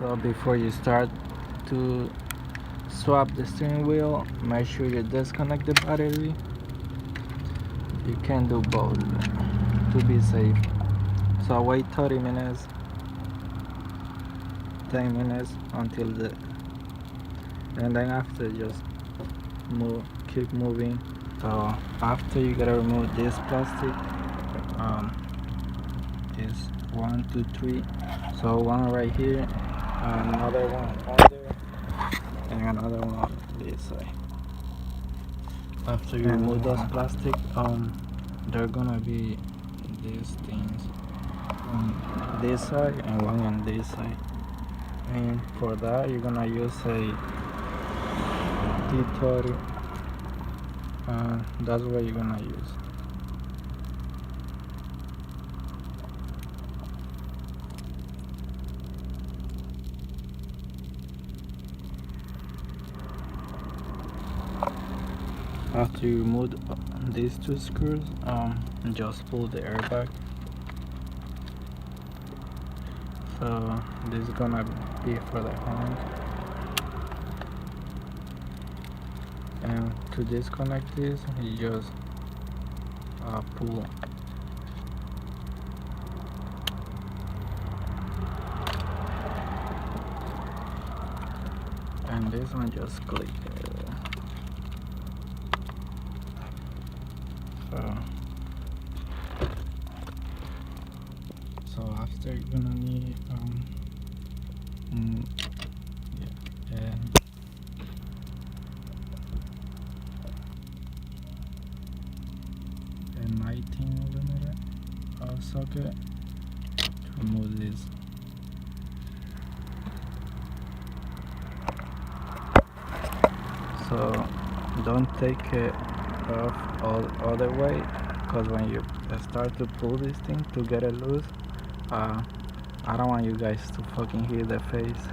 So before you start to swap the steering wheel, make sure you disconnect the battery. You can do both to be safe. So wait 30 minutes, 10 minutes until and then after just keep moving. So after you gotta remove this plastic, is 1, 2, 3. So one right here, another one under, and another one on this side. After you remove those plastic, they're gonna be these things on this side and one on this side. And for that, you're gonna use a T30. That's what you're gonna use. After you remove these two screws, just pull the airbag. So this is gonna be for the horn. And to disconnect this, you just pull. And this one just click. So after you're gonna need a 19mm socket to remove this. So don't take it off all the way, because when you start to pull this thing to get it loose, I don't want you guys to fucking hit the face.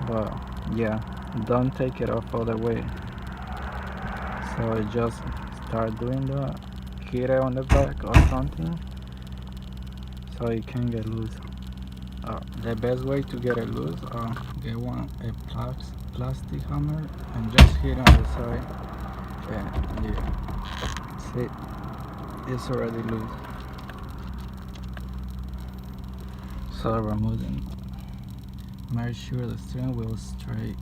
But yeah, don't take it off all the way. So just start doing that, hit it on the back or something so it can get loose. The best way to get it loose, get a plastic hammer and just hit on the side, and yeah, see, it's already loose. So removing, make sure the steering wheel is straight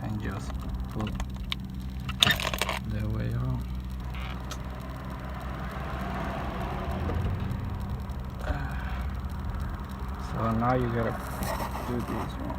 and just pull the way out. So now you gotta do this one.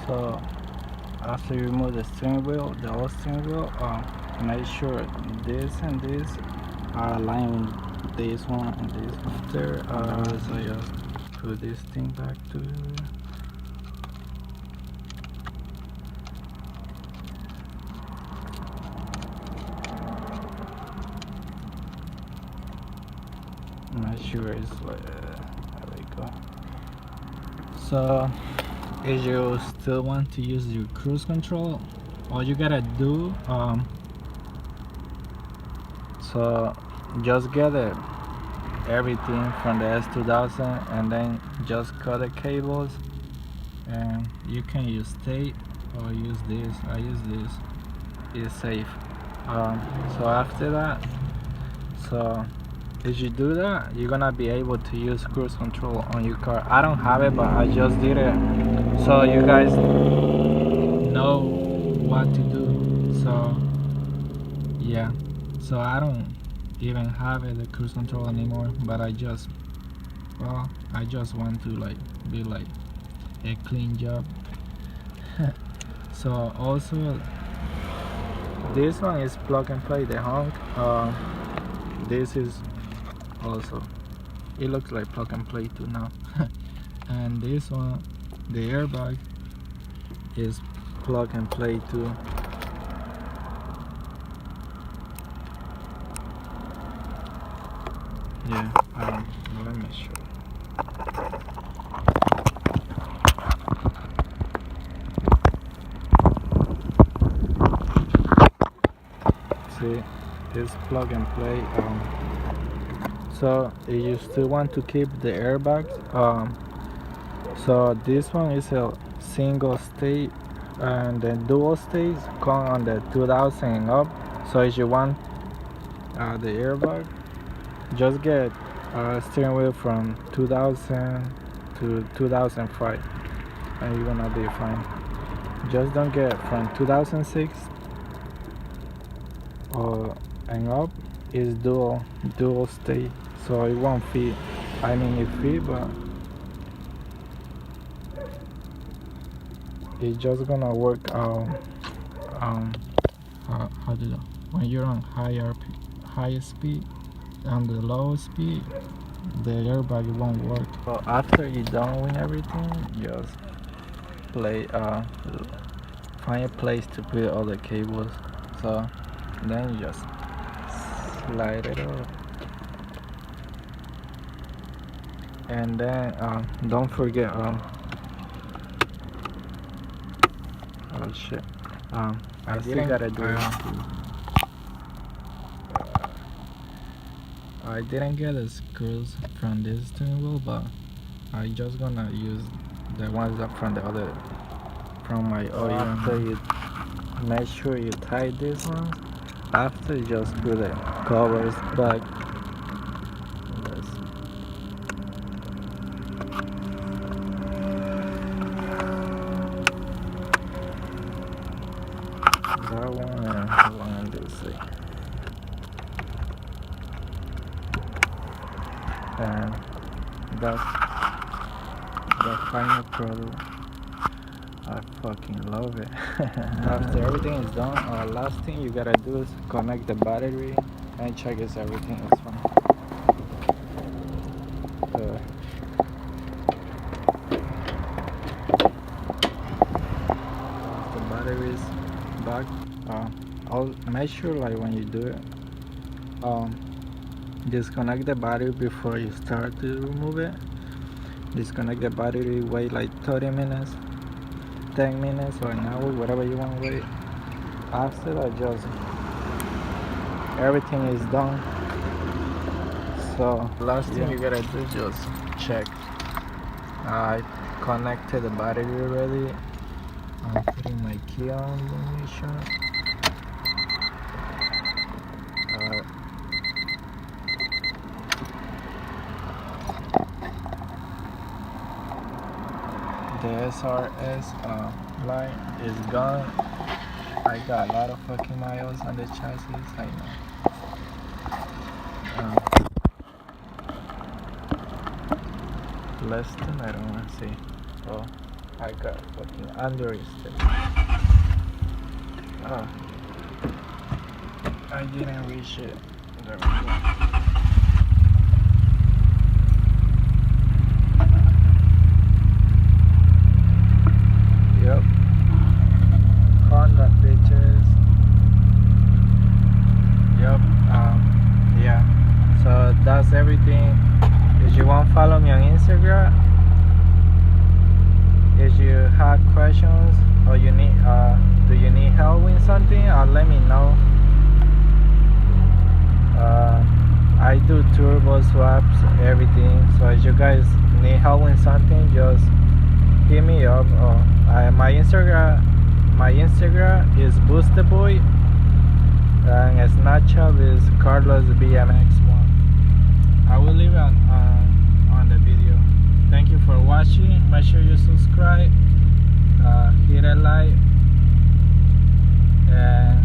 So after you remove the steering wheel, the old steering wheel, make sure this and this are aligned with this one and this one there. So just put this thing back to make sure it's like there we go. So if you still want to use your cruise control, all you gotta do, so just get everything from the S2000 and then just cut the cables, and you can use tape or use this. I use this, it's safe. So after that, so if you do that, you're gonna be able to use cruise control on your car. I don't have it, but I just did it, so you guys know what to do. So yeah, so I don't even have the cruise control anymore, but I just want to be like a clean job. So also this one is plug and play, the honk. This is also. It looks like plug and play too now. And this one, the airbag, is plug and play too. Yeah, let me show you. See, it's plug and play. So if you still want to keep the airbags, so this one is a single state, and then dual states come on the 2000 and up. So if you want the airbag, just get a steering wheel from 2000 to 2005 and you're gonna be fine. Just don't get from 2006 or and up. Is dual state, so it won't fit. I mean it fit, but it's just gonna work out. How do you, when you're on higher speed, on the low speed, the airbag won't work. So after you're done with everything, just find a place to put all the cables. So then you just slide it up, and then don't forget oh shit, I still gotta do it. I didn't get the screws from this steering wheel, but I just gonna use the ones that from my oil. After you make sure you tie this one, after you just put the covers back. That one and the one on this side. And that's the final product. I fucking love it. After everything is done, last thing you gotta do is connect the battery and check if everything is fine. The battery is back. I'll make sure, like, when you do it, disconnect the battery before you start to remove it. Disconnect the battery, wait like 30 minutes, 10 minutes or an hour, whatever you want to wait. After that, just everything is done. So last thing you gotta do is just check. I connected the battery already. I'm putting my key on the ignition. The SRS line is gone. I got a lot of fucking miles on the chassis, I know. Less than, I don't want to say. Oh, I got fucking understeer. Oh, I didn't reach it. There we go. Yep. Honda bitches. Yep. Yeah. So that's everything. If you want to follow me on Instagram, if you have questions or you need do you need help with something, let me know. I do turbo swaps, everything. So if you guys need help with something, just hit me up. My Instagram is BoosterBoy, and Snapchat is CarlosBMX1. I will leave it on the video. Thank you for watching. Make sure you subscribe, hit a like, and